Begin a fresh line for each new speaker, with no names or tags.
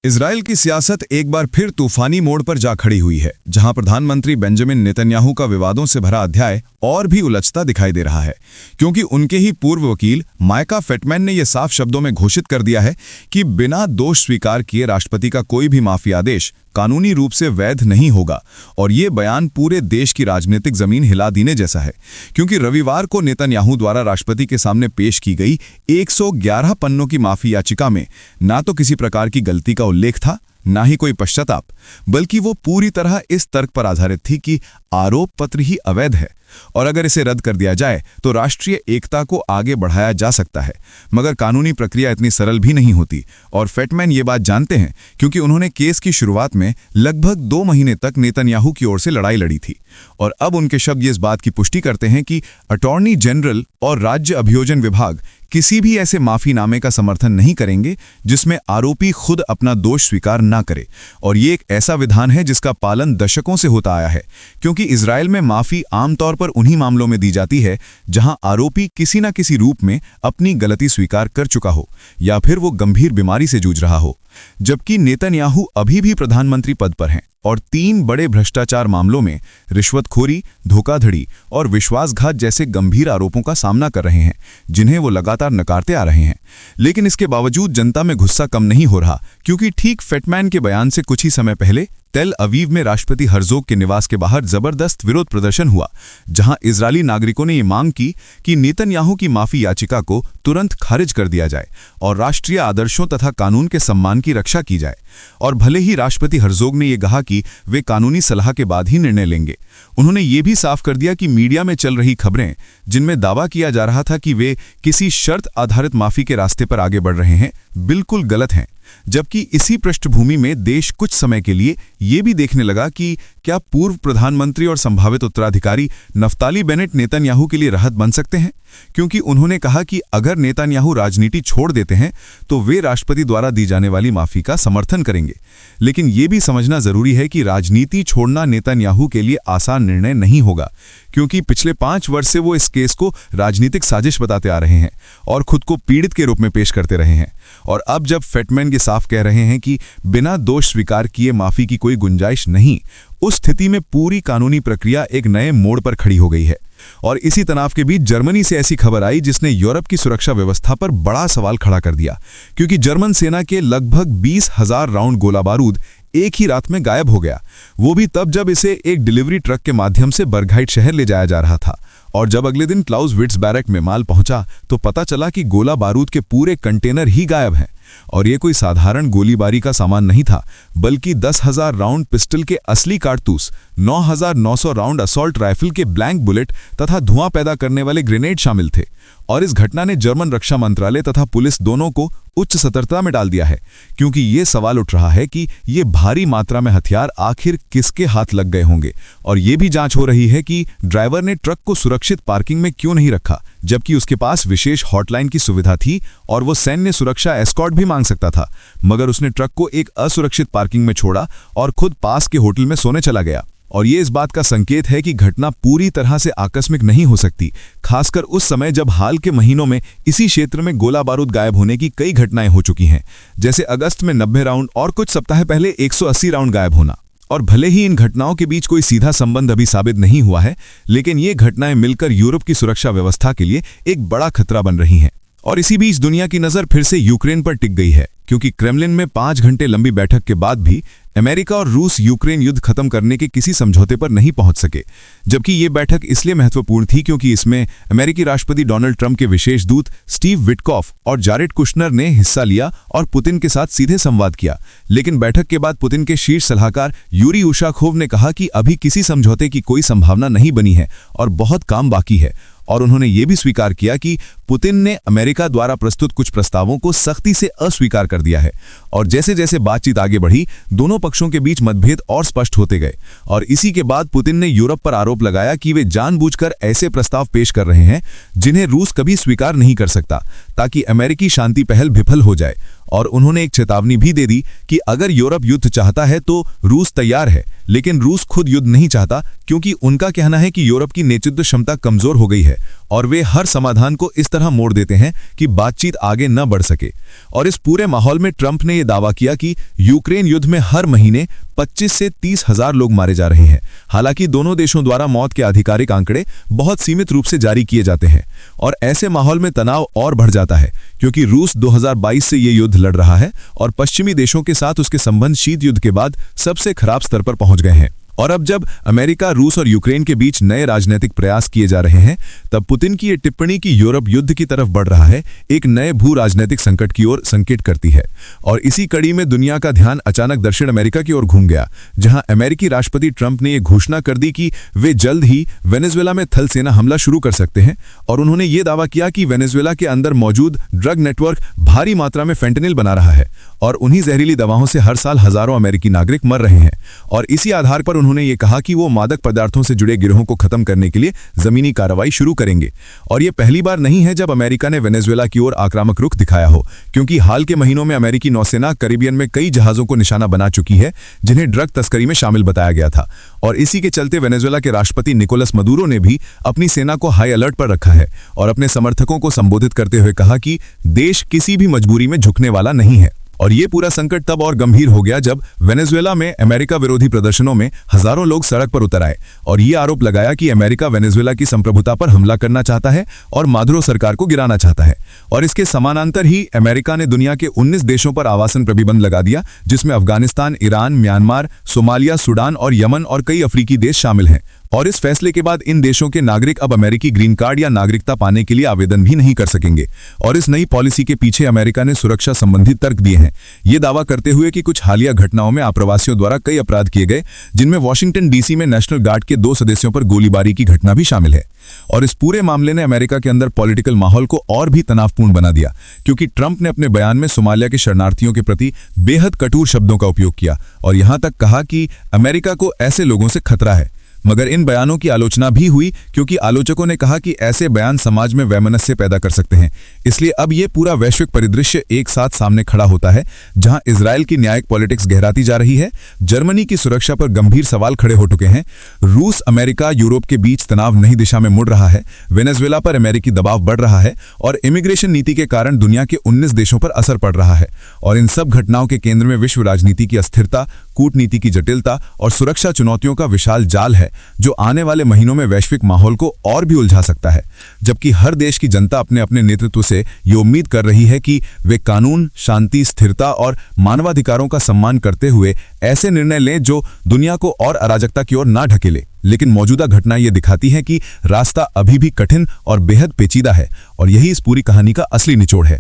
Israel की सियासत एक बार फिर तूफानी मोड़ पर जा खड़ी हुई है, जहां प्रधानमंत्री बेंजामिन नेतन्याहू का विवादों से भरा अध्याय और भी उलझता दिखाई दे रहा है, क्योंकि उनके ही पूर्व वकील माइका फेटमैन ने यह साफ शब्दों में घोषित कर दिया है कि बिना दोष स्वीकार किए राष्ट्रपति का कोई भी माफी आदेश कानूनी रूप से वैध नहीं होगा। और ये बयान पूरे देश की राजनीतिक जमीन हिला देने जैसा है, क्योंकि रविवार को नेतन्याहू द्वारा राष्ट्रपति के सामने पेश की गई 111 पन्नों की माफी याचिका में ना तो किसी प्रकार की गलती का उल्लेख था, ना ही कोई पश्चाताप, बल्कि वो पूरी तरह इस तर्क पर आधारित थी कि आरोप पत्र ही अवैध है और अगर इसे रद्द कर दिया जाए तो राष्ट्रीय एकता को आगे बढ़ाया जा सकता है। मगर कानूनी प्रक्रिया इतनी सरल भी नहीं होती और फेटमैन ये बात जानते हैं, क्योंकि उन्होंने केस की शुरुआत में लगभग 2 महीने तक नेतन्याहू की ओर से लड़ाई लड़ी थी। और अब उनके शब्द इस बात की पुष्टि करते हैं कि अटॉर्नी जनरल और राज्य अभियोजन विभाग किसी भी ऐसे माफीनामे का समर्थन नहीं करेंगे जिसमें आरोपी खुद अपना दोष स्वीकार ना करे। और ये एक ऐसा विधान है जिसका पालन दशकों से होता आया है, क्योंकि इजराइल में माफी आमतौर पर उन्हीं मामलों में दी जाती है जहां आरोपी किसी न किसी रूप में अपनी गलती स्वीकार कर चुका हो या फिर वो गंभीर बीमारी से जूझ रहा हो। जबकि नेतन्याहू अभी भी प्रधानमंत्री पद पर हैं और 3 बड़े भ्रष्टाचार मामलों में रिश्वतखोरी, धोखाधड़ी और विश्वासघात जैसे गंभीर आरोपों का सामना कर रहे हैं, जिन्हें वो लगातार नकारते आ रहे हैं। लेकिन इसके बावजूद जनता में गुस्सा कम नहीं हो रहा, क्योंकि ठीक फेटमैन के बयान से कुछ ही समय पहले तेल अवीव में राष्ट्रपति हर्जोग के निवास के बाहर जबरदस्त विरोध प्रदर्शन हुआ, जहां इजरायली नागरिकों ने ये मांग की कि नेतन्याहू की माफी याचिका को तुरंत खारिज कर दिया जाए और राष्ट्रीय आदर्शों तथा कानून के सम्मान की रक्षा की जाए। और भले ही राष्ट्रपति हर्जोग ने यह कहा कि वे कानूनी सलाह के बाद ही निर्णय लेंगे, उन्होंने ये भी साफ कर दिया कि मीडिया में चल रही खबरें जिनमें दावा किया जा रहा था कि वे किसी शर्त आधारित माफी के रास्ते पर आगे बढ़ रहे हैं, बिल्कुल गलत हैं। जबकि इसी पृष्ठभूमि में देश कुछ समय के लिए ये भी देखने लगा कि क्या पूर्व प्रधानमंत्री और संभावित उत्तराधिकारी नफ्ताली बेनेट नेतन्याहू के लिए राहत बन सकते हैं, क्योंकि उन्होंने कहा कि अगर नेतन्याहू राजनीति छोड़ देते हैं तो वे राष्ट्रपति द्वारा दी जाने वाली माफी का समर्थन करेंगे। लेकिन ये भी समझना जरूरी है कि राजनीति छोड़ना नेतन्याहू के लिए आसान निर्णय नहीं होगा, क्योंकि पिछले 5 वर्ष से वो इस केस को राजनीतिक साजिश बताते आ रहे हैं और खुद को पीड़ित के रूप में पेश करते रहे हैं। और अब जब फेटमैन ये साफ कह रहे हैं कि बिना दोष स्वीकार किए माफी की कोई गुंजाइश नहीं, उस स्थिति में पूरी कानूनी प्रक्रिया एक नए मोड़ पर खड़ी हो गई है। और इसी तनाव के बीच जर्मनी से ऐसी खबर आई जिसने यूरोप की सुरक्षा व्यवस्था पर बड़ा सवाल खड़ा कर दिया, क्योंकि जर्मन सेना के लगभग 20,000 राउंड गोला बारूद एक ही रात में गायब हो गया, वो भी तब जब इसे एक डिलीवरी ट्रक के माध्यम से बर्गहाइट शहर ले जाया जा रहा था। और जब अगले दिन क्लाउज़विट्ज़ बैरक में माल पहुंचा तो पता चला कि गोला बारूद के पूरे कंटेनर ही गायब हैं। और ये कोई साधारण गोलीबारी का सामान नहीं था, बल्कि 10,000 राउंड पिस्टल के असली कारतूस, 9,900 राउंड असॉल्ट राइफल के ब्लैंक बुलेट तथा धुआं पैदा करने वाले ग्रेनेड शामिल थे। और इस घटना ने जर्मन रक्षा मंत्रालय तथा पुलिस दोनों को उच्च सतर्कता में डाल दिया है, क्योंकि ये सवाल उठ रहा है कि ये भारी मात्रा में हथियार आखिर किसके हाथ लग गए होंगे। और ये भी जांच हो रही है कि ड्राइवर ने ट्रक को सुरक्षित पार्किंग में क्यों नहीं रखा, जबकि उसके पास विशेष हॉटलाइन की सुविधा थी और वो सैन्य सुरक्षा एस्कॉर्ट भी मांग सकता था, मगर उसने ट्रक को एक असुरक्षित पार्किंग में छोड़ा और खुद पास के होटल में सोने चला गया। और ये इस बात का संकेत है कि घटना पूरी तरह से आकस्मिक नहीं हो सकती, खासकर उस समय जब हाल के महीनों में इसी क्षेत्र में गोला बारूद गायब होने की कई घटनाएं हो चुकी हैं, जैसे अगस्त में 90 राउंड और कुछ सप्ताह पहले 180 राउंड गायब होना। और भले ही इन घटनाओं के बीच कोई सीधा संबंध अभी साबित नहीं हुआ है, लेकिन ये घटनाएं मिलकर यूरोप की सुरक्षा व्यवस्था के लिए एक बड़ा खतरा बन रही हैं। और इसी बीच दुनिया की नजर फिर से यूक्रेन पर टिक गई है, क्योंकि क्रेमलिन में 5 घंटे लंबी बैठक के बाद भी अमेरिका और रूस यूक्रेन युद्ध खत्म करने के किसी समझौते पर नहीं पहुंच सके। जबकि ये बैठक इसलिए महत्वपूर्ण थी क्योंकि इसमें अमेरिकी राष्ट्रपति डोनाल्ड ट्रंप के विशेष दूत स्टीव विटकॉफ और जारेड कुशनर ने हिस्सा लिया और पुतिन के साथ सीधे संवाद किया। लेकिन बैठक के बाद पुतिन के शीर्ष सलाहकार यूरी उशाकोव ने कहा कि अभी किसी समझौते की कोई संभावना नहीं बनी है और बहुत काम बाकी है। और उन्होंने ये भी स्वीकार किया कि पुतिन ने अमेरिका द्वारा प्रस्तुत कुछ प्रस्तावों को सख्ती से अस्वीकार कर दिया है। और जैसे जैसे बातचीत आगे बढ़ी, दोनों पक्षों के बीच मतभेद और स्पष्ट होते गए। और इसी के बाद पुतिन ने यूरोप पर आरोप लगाया कि वे जानबूझकर ऐसे प्रस्ताव पेश कर रहे हैं जिन्हें रूस कभी स्वीकार नहीं कर सकता, ताकि अमेरिकी शांति पहल विफल हो जाए। और उन्होंने एक चेतावनी भी दे दी कि अगर यूरोप युद्ध चाहता है तो रूस तैयार है, लेकिन रूस खुद युद्ध नहीं चाहता, क्योंकि उनका कहना है कि यूरोप की नेतृत्व क्षमता कमजोर हो गई है और वे हर समाधान को इस तरह मोड़ देते हैं कि बातचीत आगे न बढ़ सके। और इस पूरे माहौल में ट्रंप ने यह दावा किया कि यूक्रेन युद्ध में हर महीने 25 से 30 हजार लोग मारे जा रहे हैं। हालांकि दोनों देशों द्वारा मौत के आधिकारिक आंकड़े बहुत सीमित रूप से जारी किए जाते हैं। और ऐसे माहौल में तनाव और बढ़ जाता है क्योंकि रूस 2022 से ये युद्ध लड़ रहा है और पश्चिमी देशों के साथ उसके संबंध शीत युद्ध के बाद सबसे खराब स्तर पर पहुंच गए हैं। और अब जब अमेरिका, रूस और यूक्रेन के बीच नए राजनीतिक प्रयास किए जा रहे हैं, तब पुतिन की ये टिप्पणी कि यूरोप युद्ध की तरफ बढ़ रहा है एक नए भू राजनीतिक संकट की ओर संकेत करती है। और इसी कड़ी में दुनिया का ध्यान अचानक दक्षिण अमेरिका की ओर घूम गया, जहां अमेरिकी राष्ट्रपति ट्रंप ने यह घोषणा कर दी कि वे जल्द ही वेनेजुएला में थल सेना हमला शुरू कर सकते हैं। और उन्होंने ये दावा किया कि वेनेजुएला के अंदर मौजूद ड्रग नेटवर्क भारी मात्रा में फेंटनिल बना रहा है और उन्हीं जहरीली दवाओं से हर साल हजारों अमेरिकी नागरिक मर रहे हैं। और इसी आधार पर उन्होंने ये कहा कि वो मादक पदार्थों से जुड़े गिरोहों को खत्म करने के लिए जमीनी कार्रवाई शुरू करेंगे। और ये पहली बार नहीं है जब अमेरिका ने वेनेजुएला की ओर आक्रामक रुख दिखाया हो, क्योंकि हाल के महीनों में अमेरिकी नौसेना कैरिबियन में कई जहाजों को निशाना बना चुकी है जिन्हें ड्रग तस्करी में शामिल बताया गया था। और इसी के चलते वेनेजुएला के राष्ट्रपति निकोलस मदुरो ने भी अपनी सेना को हाई अलर्ट पर रखा है और अपने समर्थकों को संबोधित करते हुए कहा कि देश किसी भी मजबूरी में झुकने वाला नहीं है। और ये पूरा संकट तब और गंभीर हो गया जब वेनेजुएला में अमेरिका विरोधी प्रदर्शनों में हजारों लोग सड़क पर उतर आए और ये आरोप लगाया कि अमेरिका वेनेजुएला की संप्रभुता पर हमला करना चाहता है और मादुरो सरकार को गिराना चाहता है। और इसके समानांतर ही अमेरिका ने दुनिया के 19 देशों पर आवासन प्रतिबंध लगा दिया, जिसमें Afghanistan, Iran, Myanmar, Somalia, Sudan और यमन और कई अफ्रीकी देश शामिल हैं। और इस फैसले के बाद इन देशों के नागरिक अब अमेरिकी ग्रीन कार्ड या नागरिकता पाने के लिए आवेदन भी नहीं कर सकेंगे। और इस नई पॉलिसी के पीछे अमेरिका ने सुरक्षा संबंधी तर्क दिए हैं, ये दावा करते हुए कि कुछ हालिया घटनाओं में आप्रवासियों द्वारा कई अपराध किए गए, जिनमें वॉशिंगटन डीसी में नेशनल गार्ड के 2 सदस्यों पर गोलीबारी की घटना भी शामिल है। और इस पूरे मामले ने अमेरिका के अंदर पॉलिटिकल माहौल को और भी तनावपूर्ण बना दिया, क्योंकि ट्रंप ने अपने बयान में सोमालिया के शरणार्थियों के प्रति बेहद कठोर शब्दों का उपयोग किया और यहां तक कहा कि अमेरिका को ऐसे लोगों से खतरा है। मगर इन बयानों की आलोचना भी हुई क्योंकि आलोचकों ने कहा कि ऐसे बयान समाज में वैमनस्य पैदा कर सकते हैं। इसलिए अब ये पूरा वैश्विक परिदृश्य एक साथ सामने खड़ा होता है, जहां इजरायल की न्यायिक पॉलिटिक्स गहराती जा रही है, जर्मनी की सुरक्षा पर गंभीर सवाल खड़े हो चुके हैं, रूस, अमेरिका, यूरोप के बीच तनाव नई दिशा में मुड़ रहा है, वेनेजुएला पर अमेरिकी दबाव बढ़ रहा है और इमिग्रेशन नीति के कारण दुनिया के 19 देशों पर असर पड़ रहा है। और इन सब घटनाओं के केंद्र में विश्व राजनीति की अस्थिरता, कूटनीति की जटिलता और सुरक्षा चुनौतियों का विशाल जाल है, जो आने वाले महीनों में वैश्विक माहौल को और भी उलझा सकता है। जबकि हर देश की जनता अपने अपने नेतृत्व से ये उम्मीद कर रही है कि वे कानून, शांति, स्थिरता और मानवाधिकारों का सम्मान करते हुए ऐसे निर्णय लें जो दुनिया को और अराजकता की ओर ना ढकेले। लेकिन मौजूदा घटना ये दिखाती है कि रास्ता अभी भी कठिन और बेहद पेचीदा है और यही इस पूरी कहानी का असली निचोड़ है।